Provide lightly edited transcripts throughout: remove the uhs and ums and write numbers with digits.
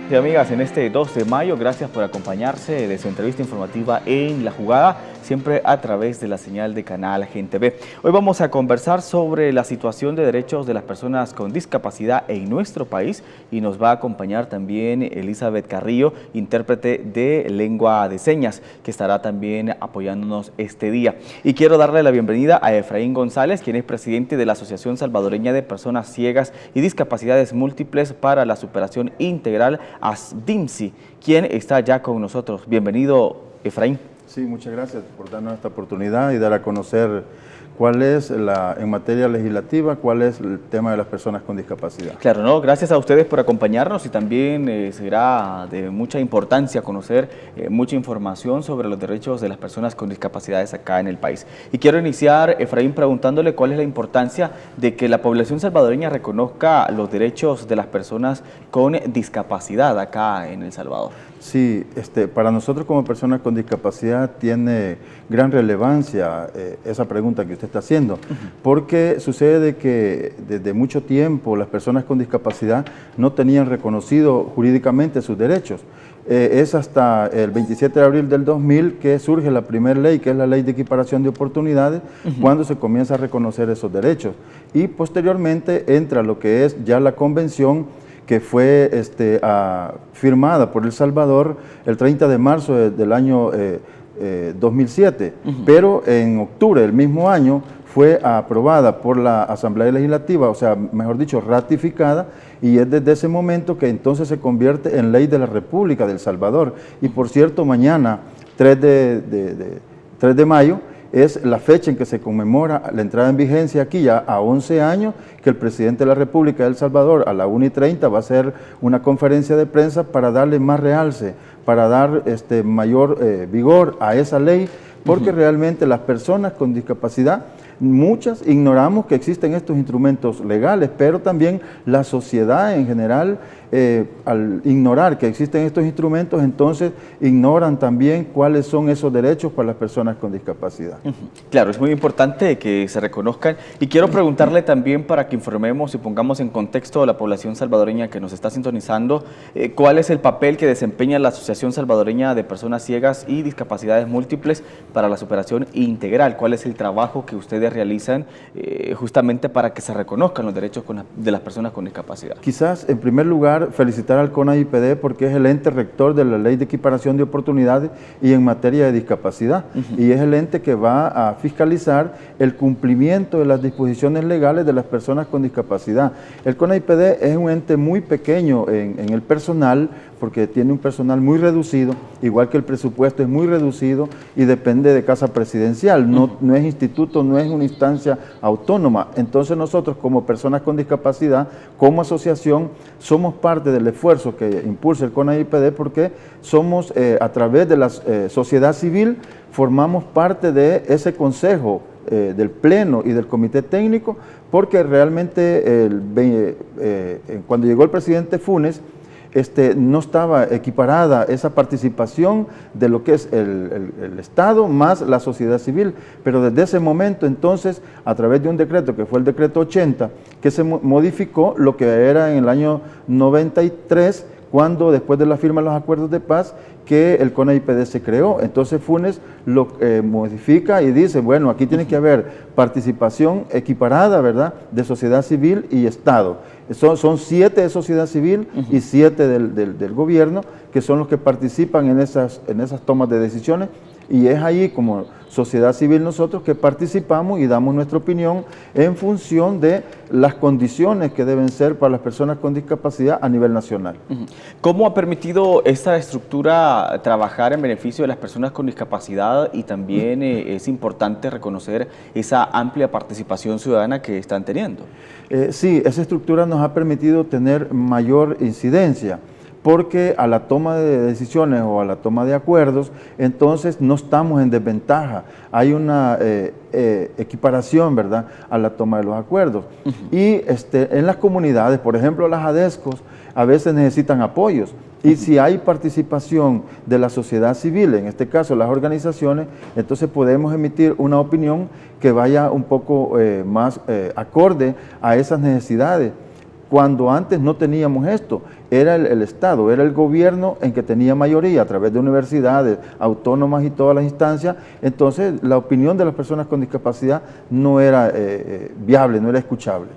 Y amigas, en este 2 de mayo, gracias por acompañarse de su entrevista informativa en La Jugada, siempre a través de la señal de Canal Gente B. Hoy vamos a conversar sobre la situación de derechos de las personas con discapacidad en nuestro país y nos va a acompañar también Elizabeth Carrillo, intérprete de lengua de señas, que estará también apoyándonos este día. Y quiero darle la bienvenida a Efraín González, quien es presidente de la Asociación Salvadoreña de Personas Ciegas y Discapacidades Múltiples para la Superación Integral, ASDIMSI, quien está ya con nosotros. Bienvenido, Efraín. Sí, muchas gracias por darnos esta oportunidad y dar a conocer cuál es en materia legislativa, cuál es el tema de las personas con discapacidad. Claro, no, gracias a ustedes por acompañarnos y también será de mucha importancia conocer mucha información sobre los derechos de las personas con discapacidades acá en el país. Y quiero iniciar, Efraín, preguntándole cuál es la importancia de que la población salvadoreña reconozca los derechos de las personas con discapacidad acá en El Salvador. Sí, para nosotros como personas con discapacidad tiene gran relevancia esa pregunta que usted está haciendo, porque sucede de que desde mucho tiempo las personas con discapacidad no tenían reconocido jurídicamente sus derechos. Es hasta el 27 de abril del 2000 que surge la primera ley, que es la Ley de Equiparación de Oportunidades, cuando se comienza a reconocer esos derechos. Y posteriormente entra lo que es ya la convención que fue firmada por El Salvador el 30 de marzo del año 2007, pero en octubre del mismo año fue aprobada por la Asamblea Legislativa, o sea, mejor dicho, ratificada, y es desde ese momento que entonces se convierte en ley de la República de El Salvador. Y por cierto, mañana, 3 de mayo, es la fecha en que se conmemora la entrada en vigencia aquí ya a 11 años que el presidente de la República de El Salvador a la 1:30 va a hacer una conferencia de prensa para darle más realce, para dar mayor vigor a esa ley, porque realmente las personas con discapacidad, muchas ignoramos que existen estos instrumentos legales, pero también la sociedad en general, al ignorar que existen estos instrumentos, entonces ignoran también cuáles son esos derechos para las personas con discapacidad. Claro, es muy importante que se reconozcan y quiero preguntarle también para que informemos y pongamos en contexto a la población salvadoreña que nos está sintonizando, cuál es el papel que desempeña la Asociación Salvadoreña de Personas Ciegas y Discapacidades Múltiples para la Superación Integral, cuál es el trabajo que ustedes realizan justamente para que se reconozcan los derechos de las personas con discapacidad. Quizás, en primer lugar, felicitar al CONAIPD porque es el ente rector de la Ley de Equiparación de Oportunidades y en materia de discapacidad, y es el ente que va a fiscalizar el cumplimiento de las disposiciones legales de las personas con discapacidad. El CONAIPD es un ente muy pequeño en el personal, porque tiene un personal muy reducido, igual que el presupuesto es muy reducido y depende de Casa Presidencial, no es instituto, no es una instancia autónoma. Entonces nosotros como personas con discapacidad, como asociación, somos parte del esfuerzo que impulsa el CONAIPD porque somos, a través de la sociedad civil, formamos parte de ese consejo del Pleno y del Comité Técnico, porque realmente cuando llegó el presidente Funes, no estaba equiparada esa participación de lo que es el Estado más la sociedad civil, pero desde ese momento entonces, a través de un decreto que fue el decreto 80, que se modificó lo que era en el año 93, cuando después de la firma de los acuerdos de paz, que el CONAIPD se creó. Entonces Funes lo modifica y dice, bueno, aquí tiene que haber participación equiparada, ¿verdad?, de sociedad civil y Estado. Son 7 de sociedad civil y 7 del gobierno, que son los que participan en esas tomas de decisiones, y es ahí como sociedad civil nosotros que participamos y damos nuestra opinión en función de las condiciones que deben ser para las personas con discapacidad a nivel nacional. ¿Cómo ha permitido esta estructura trabajar en beneficio de las personas con discapacidad? Y también es importante reconocer esa amplia participación ciudadana que están teniendo. Sí, esa estructura nos ha permitido tener mayor incidencia, porque a la toma de decisiones o a la toma de acuerdos, entonces no estamos en desventaja. Hay una equiparación, ¿verdad?, a la toma de los acuerdos. Y en las comunidades, por ejemplo, las ADESCOS, a veces necesitan apoyos. Y si hay participación de la sociedad civil, en este caso las organizaciones, entonces podemos emitir una opinión que vaya un poco más acorde a esas necesidades. cuando antes no teníamos esto. era el Estado, era el gobierno en que tenía mayoría a través de universidades autónomas y todas las instancias. Entonces la opinión de las personas con discapacidad no era viable, no era escuchable.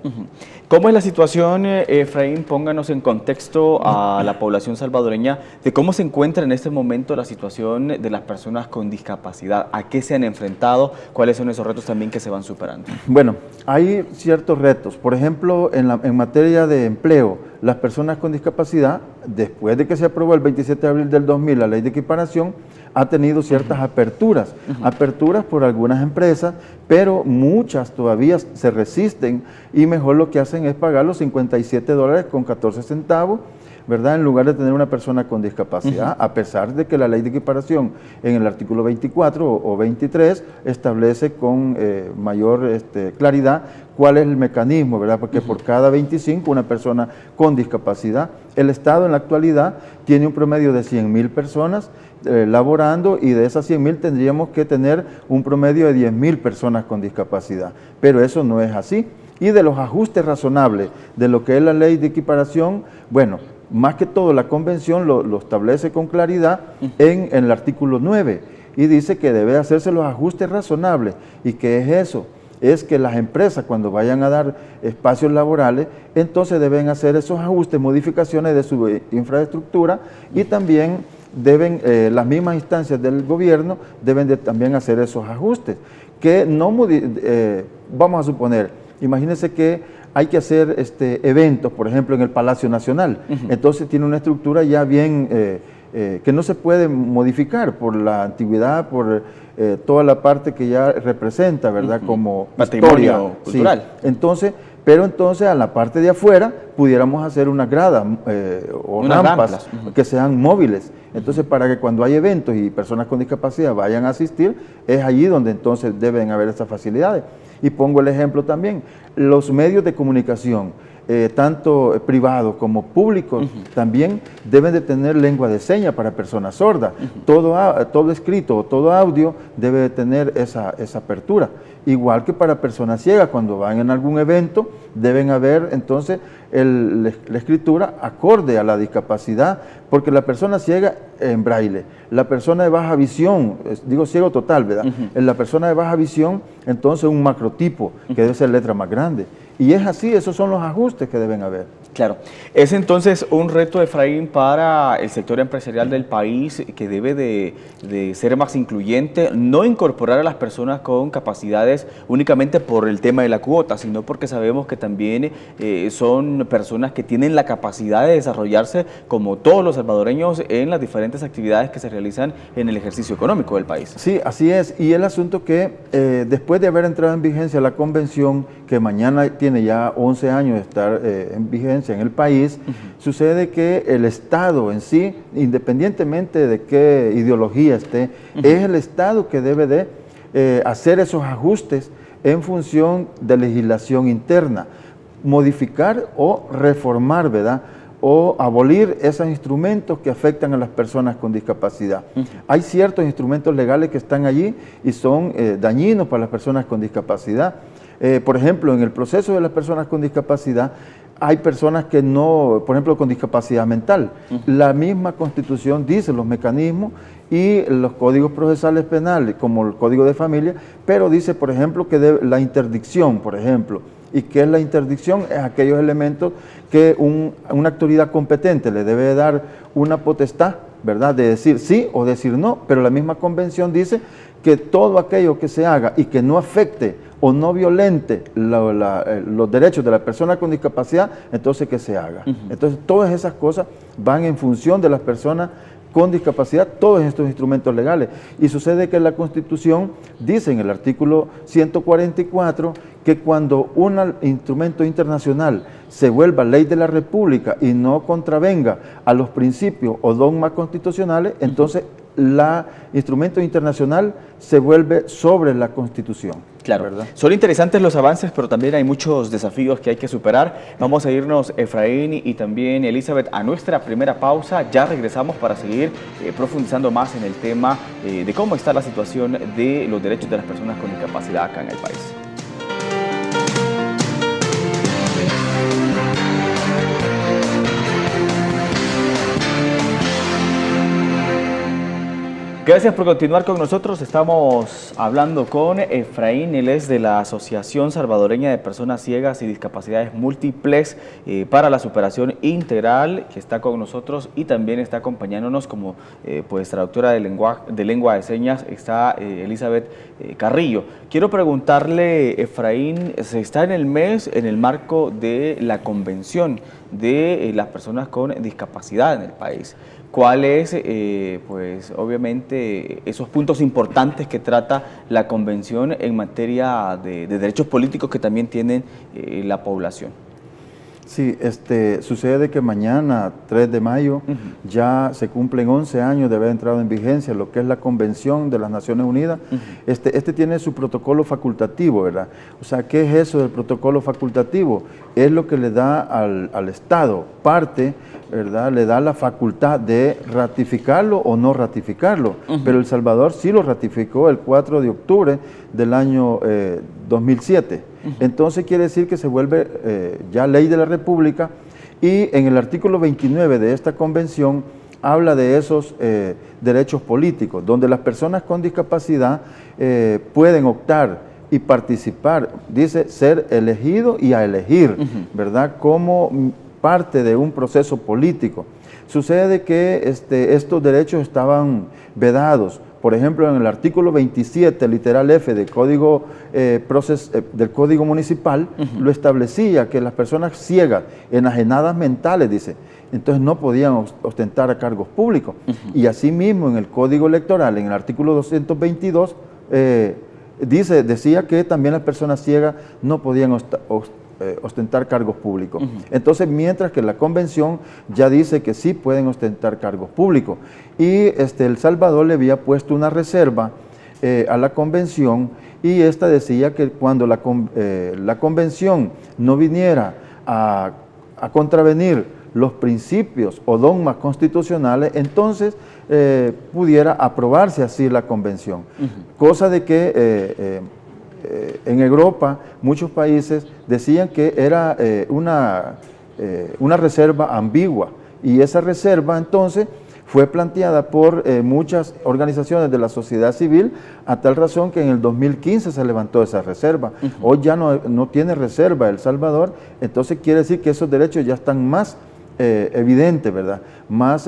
¿Cómo es la situación, Efraín? Pónganos en contexto a la población salvadoreña de cómo se encuentra en este momento la situación de las personas con discapacidad. ¿A qué se han enfrentado? ¿Cuáles son esos retos también que se van superando? Bueno, hay ciertos retos. Por ejemplo, en materia de empleo, las personas con discapacidad, después de que se aprobó el 27 de abril del 2000 la ley de equiparación, ha tenido ciertas aperturas, aperturas por algunas empresas, pero muchas todavía se resisten y mejor lo que hacen es pagar los $57.14, ¿verdad? En lugar de tener una persona con discapacidad, a pesar de que la ley de equiparación en el artículo 24 o 23 establece con mayor claridad cuál es el mecanismo, ¿verdad? Porque por cada 25 una persona con discapacidad. El Estado en la actualidad tiene un promedio de 100.000 personas laborando, y de esas 100.000 tendríamos que tener un promedio de 10.000 personas con discapacidad, pero eso no es así. Y de los ajustes razonables de lo que es la ley de equiparación, bueno, más que todo la convención lo establece con claridad en el artículo 9 y dice que debe hacerse los ajustes razonables. ¿Y qué es eso? Es que las empresas, cuando vayan a dar espacios laborales, entonces deben hacer esos ajustes, modificaciones de su infraestructura, y también deben, las mismas instancias del gobierno deben de también hacer esos ajustes. Que no, vamos a suponer, imagínense que hay que hacer eventos, por ejemplo, en el Palacio Nacional. Entonces tiene una estructura ya bien, que no se puede modificar por la antigüedad, por toda la parte que ya representa, ¿verdad? Como patrimonio cultural. Sí. Pero entonces a la parte de afuera pudiéramos hacer unas gradas o rampas que sean móviles. Entonces, para que cuando hay eventos y personas con discapacidad vayan a asistir, es allí donde entonces deben haber estas facilidades. Y pongo el ejemplo también, los medios de comunicación, tanto privados como públicos, también deben de tener lengua de señas para personas sordas. Todo escrito o todo audio debe de tener esa apertura. Igual que para personas ciegas, cuando van en algún evento, deben haber entonces la escritura acorde a la discapacidad, porque la persona ciega en braille, la persona de baja visión, digo ciego total, ¿verdad? La persona de baja visión, entonces un macrotipo, que debe ser letra más grande. Y es así, esos son los ajustes que deben haber. Claro. Es entonces un reto, Efraín, para el sector empresarial del país, que debe de ser más incluyente, no incorporar a las personas con capacidades únicamente por el tema de la cuota, sino porque sabemos que también son personas que tienen la capacidad de desarrollarse como todos los salvadoreños en las diferentes actividades que se realizan en el ejercicio económico del país. Sí, así es. Y el asunto que después de haber entrado en vigencia la convención, que mañana tiene ya 11 años de estar en vigencia en el país, sucede que el Estado en sí, independientemente de qué ideología esté, es el Estado que debe de hacer esos ajustes en función de legislación interna, modificar o reformar, ¿verdad?, o abolir esos instrumentos que afectan a las personas con discapacidad. Hay ciertos instrumentos legales que están allí y son dañinos para las personas con discapacidad. Por ejemplo, en el proceso de las personas con discapacidad, hay personas que no, por ejemplo, con discapacidad mental. La misma Constitución dice los mecanismos y los códigos procesales penales, como el Código de Familia, pero dice, por ejemplo, que la interdicción, por ejemplo. ¿Y qué es la interdicción? Es aquellos elementos que una autoridad competente le debe dar una potestad, ¿verdad?, de decir sí o decir no, pero la misma convención dice que todo aquello que se haga y que no afecte o no violente los derechos de la persona con discapacidad, entonces que se haga. Entonces todas esas cosas van en función de las personas con discapacidad, todos estos instrumentos legales. Y sucede que la Constitución dice en el artículo 144 que cuando un instrumento internacional se vuelva ley de la República y no contravenga a los principios o dogmas constitucionales, entonces el instrumento internacional se vuelve sobre la Constitución. Claro, ¿verdad? Son interesantes los avances, pero también hay muchos desafíos que hay que superar. Vamos a irnos, Efraín y también Elizabeth, a nuestra primera pausa. Ya regresamos para seguir profundizando más en el tema de cómo está la situación de los derechos de las personas con discapacidad acá en el país. Gracias por continuar con nosotros. Estamos hablando con Efraín, él es de la Asociación Salvadoreña de Personas Ciegas y Discapacidades Múltiples para la Superación Integral, que está con nosotros y también está acompañándonos como pues traductora de lengua de señas, está Elizabeth Carrillo. Quiero preguntarle, Efraín, se está en el marco de la Convención de las personas con discapacidad en el país. ¿Cuáles, pues obviamente, esos puntos importantes que trata la Convención en materia de derechos políticos que también tienen la población? Sí, sucede que mañana, 3 de mayo, ya se cumplen 11 años de haber entrado en vigencia lo que es la Convención de las Naciones Unidas. Este tiene su protocolo facultativo, ¿verdad? O sea, ¿qué es eso del protocolo facultativo? Es lo que le da al Estado parte, ¿verdad? Le da la facultad de ratificarlo o no ratificarlo. Pero El Salvador sí lo ratificó el 4 de octubre del año 2007. Entonces quiere decir que se vuelve ya ley de la República, y en el artículo 29 de esta convención habla de esos derechos políticos, donde las personas con discapacidad pueden optar y participar, dice, ser elegido y a elegir, ¿verdad?, como parte de un proceso político. Sucede que estos derechos estaban vedados. Por ejemplo, en el artículo 27, literal F del Código, del Código Municipal, lo establecía que las personas ciegas, enajenadas mentales, dice, entonces no podían ostentar a cargos públicos. Y asimismo en el Código Electoral, en el artículo 222, decía que también las personas ciegas no podían ostentar cargos públicos. Entonces, mientras que la Convención ya dice que sí pueden ostentar cargos públicos. Y El Salvador le había puesto una reserva a la Convención, y esta decía que cuando la Convención no viniera a contravenir los principios o dogmas constitucionales, entonces pudiera aprobarse así la Convención. Cosa de que en Europa muchos países decían que era una reserva ambigua, y esa reserva entonces fue planteada por muchas organizaciones de la sociedad civil, a tal razón que en el 2015 se levantó esa reserva. Hoy ya no tiene reserva El Salvador, entonces quiere decir que esos derechos ya están más evidentes, ¿verdad?, más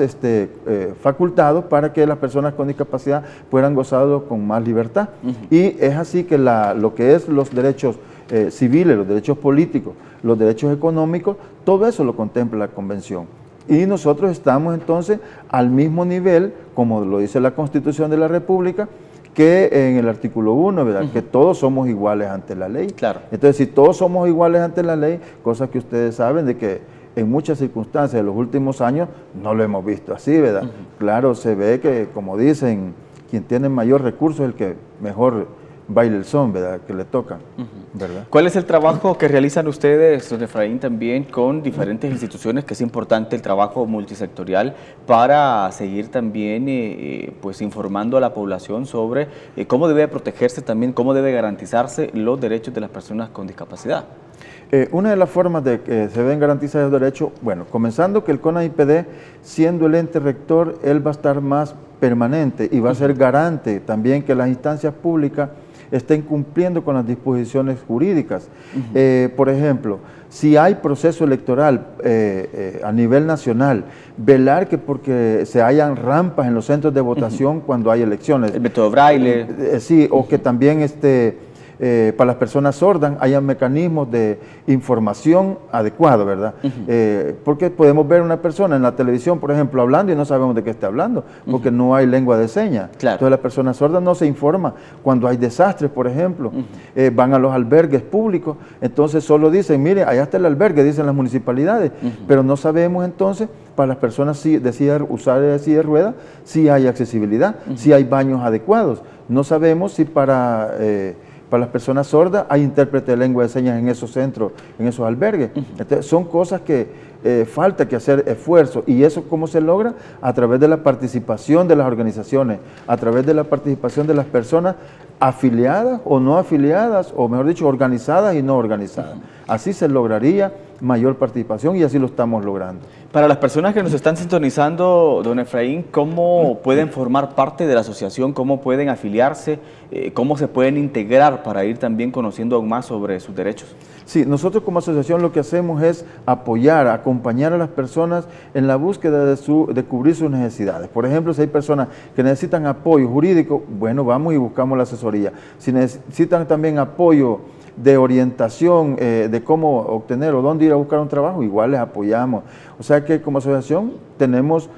facultados para que las personas con discapacidad puedan gozarlos con más libertad. Y es así que lo que es los derechos civiles, los derechos políticos, los derechos económicos, todo eso lo contempla la Convención. Y nosotros estamos entonces al mismo nivel, como lo dice la Constitución de la República, que en el artículo 1, ¿verdad?, que todos somos iguales ante la ley. Claro. Entonces, si todos somos iguales ante la ley, cosa que ustedes saben de que en muchas circunstancias de los últimos años no lo hemos visto así, ¿verdad? Claro, se ve que, como dicen, quien tiene mayor recurso es el que mejor baila el son, ¿verdad?, que le toca, ¿verdad? ¿Cuál es el trabajo que realizan ustedes, don Efraín, también con diferentes instituciones, que es importante el trabajo multisectorial para seguir también pues informando a la población sobre cómo debe protegerse también, cómo debe garantizarse los derechos de las personas con discapacidad? Una de las formas de que se deben garantizar los derechos, bueno, comenzando que el CONAIPD, siendo el ente rector, él va a estar más permanente y va a ser garante también que las instancias públicas estén cumpliendo con las disposiciones jurídicas. Por ejemplo, si hay proceso electoral a nivel nacional, velar que porque se hayan rampas en los centros de votación cuando hay elecciones. El método braille. Sí, o que también para las personas sordas haya mecanismos de información adecuado, ¿verdad? Porque podemos ver una persona en la televisión, por ejemplo, hablando y no sabemos de qué está hablando, porque no hay lengua de señas. Claro. Entonces la persona sorda no se informa cuando hay desastres, por ejemplo. Van a los albergues públicos, entonces solo dicen, mire, allá está el albergue, dicen las municipalidades, pero no sabemos entonces para las personas usar silla de ruedas, si hay accesibilidad, si hay baños adecuados. No sabemos si para las personas sordas hay intérprete de lengua de señas en esos centros, en esos albergues. Entonces, son cosas que falta que hacer esfuerzo, y eso ¿cómo se logra? A través de la participación de las organizaciones, a través de la participación de las personas afiliadas o no afiliadas, o mejor dicho, organizadas y no organizadas. Así se lograría mayor participación y así lo estamos logrando. Para las personas que nos están sintonizando, don Efraín, ¿cómo pueden formar parte de la asociación? ¿Cómo pueden afiliarse? ¿Cómo se pueden integrar para ir también conociendo aún más sobre sus derechos? Sí, nosotros como asociación lo que hacemos es apoyar, acompañar a las personas en la búsqueda de cubrir sus necesidades. Por ejemplo, si hay personas que necesitan apoyo jurídico, bueno, vamos y buscamos la asesoría. Si necesitan también apoyo de orientación, de cómo obtener o dónde ir a buscar un trabajo, igual les apoyamos. O sea que como asociación tenemos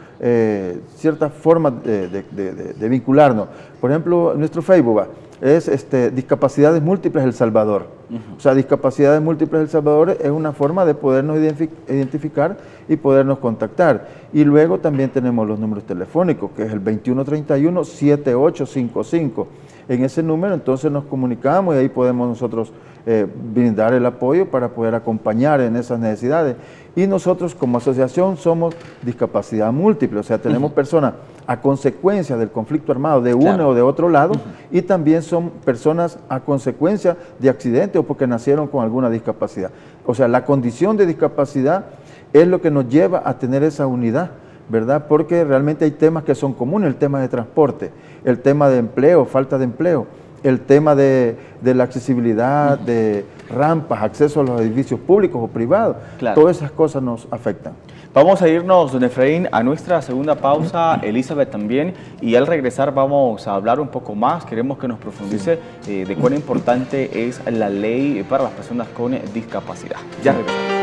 ciertas formas de vincularnos. Por ejemplo, nuestro Facebook es Discapacidades Múltiples El Salvador. O sea, Discapacidades Múltiples El Salvador es una forma de podernos identificar y podernos contactar. Y luego también tenemos los números telefónicos, que es el 2131-7855. En ese número entonces nos comunicamos y ahí podemos nosotros brindar el apoyo para poder acompañar en esas necesidades. Y nosotros como asociación somos discapacidad múltiple, o sea, tenemos personas a consecuencia del conflicto armado de uno o de otro lado y también son personas a consecuencia de accidentes o porque nacieron con alguna discapacidad. O sea, la condición de discapacidad es lo que nos lleva a tener esa unidad, ¿verdad? Porque realmente hay temas que son comunes, el tema de transporte, el tema de empleo, falta de empleo, el tema de la accesibilidad, de rampas, acceso a los edificios públicos o privados. Claro. Todas esas cosas nos afectan. Vamos a irnos, don Efraín, a nuestra segunda pausa, Elizabeth también, y al regresar vamos a hablar un poco más. Queremos que nos profundice de cuán importante es la ley para las personas con discapacidad. Ya regresamos.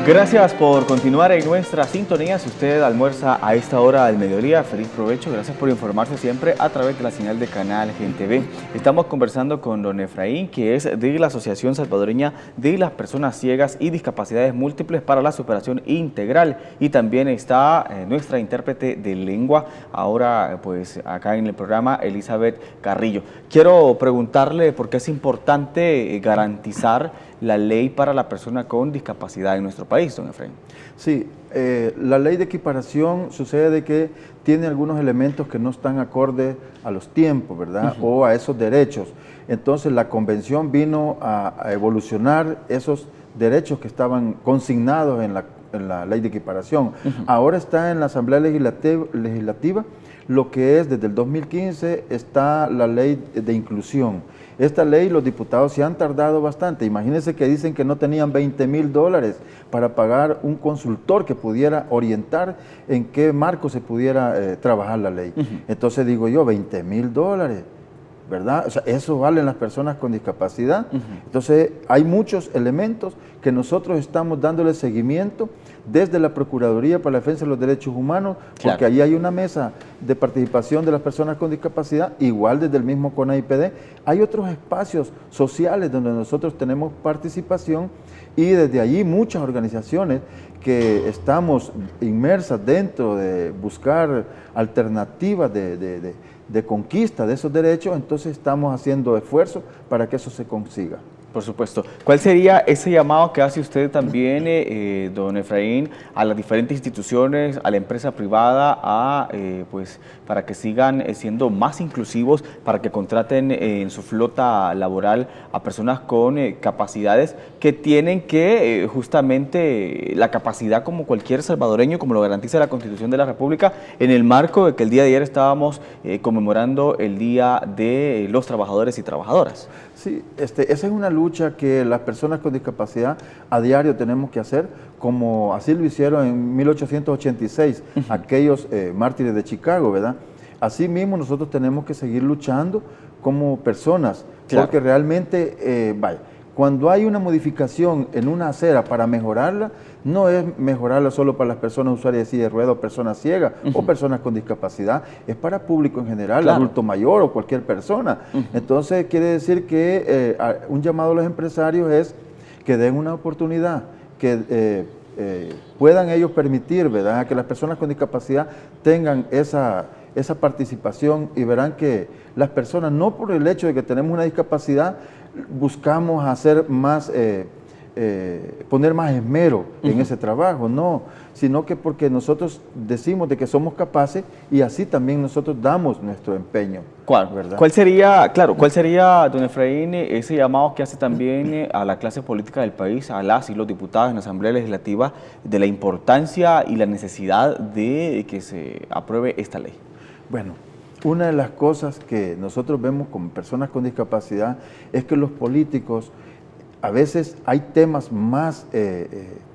Gracias por continuar en nuestra sintonía. Si usted almuerza a esta hora del mediodía, feliz provecho. Gracias por informarse siempre a través de la señal de Canal GenTV. Estamos conversando con don Efraín, que es de la Asociación Salvadoreña de las Personas Ciegas y Discapacidades Múltiples para la Superación Integral. Y también está nuestra intérprete de lengua, ahora pues acá en el programa, Elizabeth Carrillo. Quiero preguntarle por qué es importante garantizar la ley para la persona con discapacidad en nuestro país, don Efraín. Sí, la ley de equiparación sucede de que tiene algunos elementos que no están acordes a los tiempos, ¿verdad? O a esos derechos. Entonces la convención vino a evolucionar esos derechos que estaban consignados en la ley de equiparación. Ahora está en la Asamblea Legislativa lo que es desde el 2015 está la ley de inclusión. Esta ley los diputados se han tardado bastante. Imagínense que dicen que no tenían $20,000 para pagar un consultor que pudiera orientar en qué marco se pudiera trabajar la ley. Entonces digo yo, $20,000, ¿verdad? O sea, eso valen las personas con discapacidad. Entonces hay muchos elementos que nosotros estamos dándole seguimiento desde la Procuraduría para la Defensa de los Derechos Humanos, porque allí hay una mesa de participación de las personas con discapacidad, igual desde el mismo CONAIPD. Hay otros espacios sociales donde nosotros tenemos participación y desde allí muchas organizaciones que estamos inmersas dentro de buscar alternativas de conquista de esos derechos, entonces estamos haciendo esfuerzos para que eso se consiga. Por supuesto. ¿Cuál sería ese llamado que hace usted también, don Efraín, a las diferentes instituciones, a la empresa privada, pues, para que sigan siendo más inclusivos, para que contraten en su flota laboral a personas con capacidades que tienen que justamente la capacidad como cualquier salvadoreño, como lo garantiza la Constitución de la República, en el marco de que el día de ayer estábamos conmemorando el Día de los Trabajadores y Trabajadoras? Sí, esa es una lucha que las personas con discapacidad a diario tenemos que hacer, como así lo hicieron en 1886, aquellos mártires de Chicago, ¿verdad? Así mismo nosotros tenemos que seguir luchando como personas, porque realmente, cuando hay una modificación en una acera para mejorarla, no es mejorarla solo para las personas usuarias de silla de ruedas o personas ciegas o personas con discapacidad, es para público en general, adulto mayor o cualquier persona. Entonces quiere decir que un llamado a los empresarios es que den una oportunidad, que puedan ellos permitir, ¿verdad?, que las personas con discapacidad tengan esa participación y verán que las personas, no por el hecho de que tenemos una discapacidad, buscamos hacer más poner más esmero en ese trabajo, no, sino que porque nosotros decimos de que somos capaces y así también nosotros damos nuestro empeño. ¿Verdad? ¿Cuál sería, don Efraín, ese llamado que hace también a la clase política del país, a las y los diputados en la Asamblea Legislativa, de la importancia y la necesidad de que se apruebe esta ley? Bueno, una de las cosas que nosotros vemos como personas con discapacidad es que los políticos, a veces hay temas más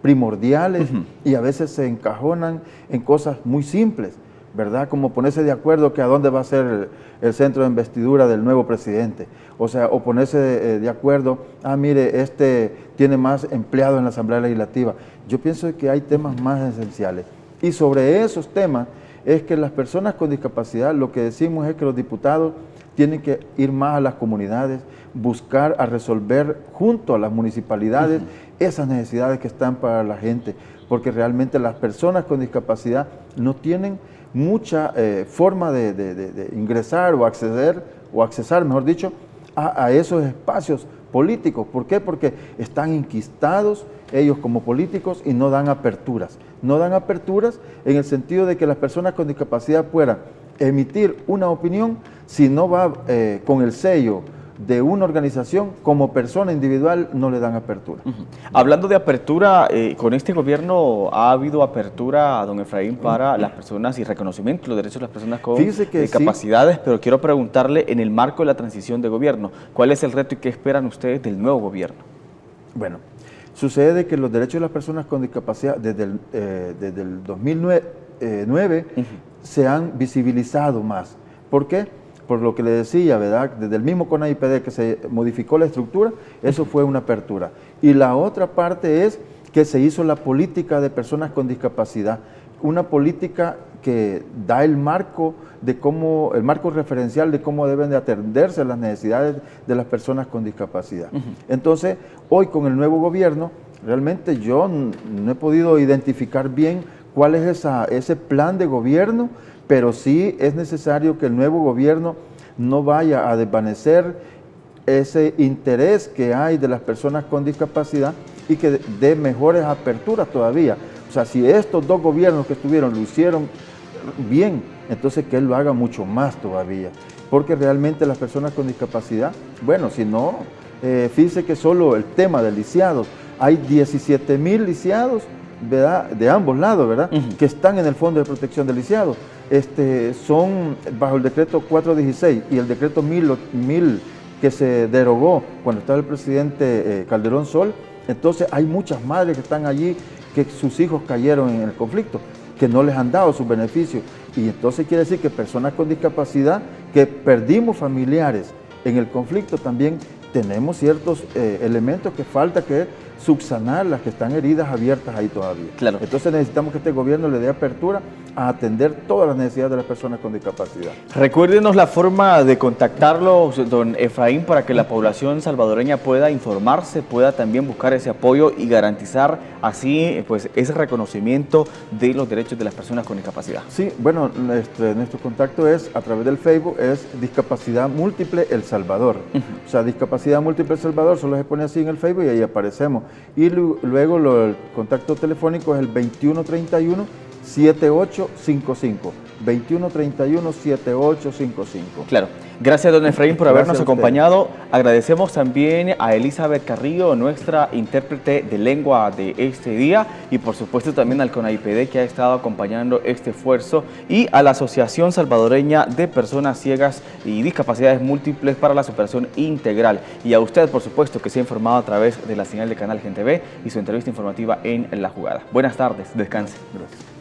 primordiales y a veces se encajonan en cosas muy simples, ¿verdad? Como ponerse de acuerdo que a dónde va a ser el centro de investidura del nuevo presidente. O sea, o ponerse de acuerdo, mire, este tiene más empleados en la Asamblea Legislativa. Yo pienso que hay temas más esenciales. Y sobre esos temas es que las personas con discapacidad, lo que decimos es que los diputados tienen que ir más a las comunidades, buscar a resolver junto a las municipalidades esas necesidades que están para la gente, porque realmente las personas con discapacidad no tienen mucha forma de ingresar o accesar, mejor dicho, a esos espacios políticos. ¿Por qué? Porque están enquistados ellos como políticos y no dan aperturas. No dan aperturas en el sentido de que las personas con discapacidad puedan emitir una opinión si no va con el sello de una organización, como persona individual no le dan apertura. Hablando de apertura, con este gobierno ha habido apertura, don Efraín, para las personas y reconocimiento de los derechos de las personas con discapacidades, pero quiero preguntarle, en el marco de la transición de gobierno, ¿cuál es el reto y qué esperan ustedes del nuevo gobierno? Bueno, sucede que los derechos de las personas con discapacidad desde el 2009 se han visibilizado más. ¿Por qué? Por lo que le decía, ¿verdad? Desde el mismo CONAIPD que se modificó la estructura, eso fue una apertura. Y la otra parte es que se hizo la política de personas con discapacidad, una política que da el marco referencial de cómo deben de atenderse las necesidades de las personas con discapacidad. Entonces, hoy con el nuevo gobierno, realmente yo no he podido identificar bien cuál es ese plan de gobierno, pero sí es necesario que el nuevo gobierno no vaya a desvanecer ese interés que hay de las personas con discapacidad y que dé mejores aperturas todavía. O sea, si estos dos gobiernos que estuvieron lo hicieron bien, entonces que él lo haga mucho más todavía. Porque realmente las personas con discapacidad, bueno, si no, fíjese que solo el tema de lisiados, hay 17,000 lisiados, ¿verdad?, de ambos lados, ¿verdad?, que están en el Fondo de Protección de Lisiados. Son bajo el decreto 416 y el decreto 1000 que se derogó cuando estaba el presidente Calderón Sol. Entonces hay muchas madres que están allí que sus hijos cayeron en el conflicto, que no les han dado sus beneficios. Y entonces quiere decir que personas con discapacidad que perdimos familiares en el conflicto, también tenemos ciertos elementos que falta que subsanar, las que están heridas abiertas ahí todavía. Claro. Entonces necesitamos que este gobierno le dé apertura a atender todas las necesidades de las personas con discapacidad. Recuérdenos la forma de contactarlos, don Efraín, para que la población salvadoreña pueda informarse, pueda también buscar ese apoyo y garantizar así pues ese reconocimiento de los derechos de las personas con discapacidad. Sí, bueno, nuestro contacto es a través del Facebook, es Discapacidad Múltiple El Salvador. O sea, Discapacidad Múltiple El Salvador, solo se pone así en el Facebook y ahí aparecemos. Y luego el contacto telefónico es el 2131-7855. 2131-7855. Claro. Gracias, don Efraín, por habernos acompañado. Agradecemos también a Elizabeth Carrillo, nuestra intérprete de lengua de este día, y por supuesto también al CONAIPD, que ha estado acompañando este esfuerzo, y a la Asociación Salvadoreña de Personas Ciegas y Discapacidades Múltiples para la Superación Integral. Y a usted, por supuesto, que se ha informado a través de la señal de Canal Gente B y su entrevista informativa en La Jugada. Buenas tardes, descanse. Gracias.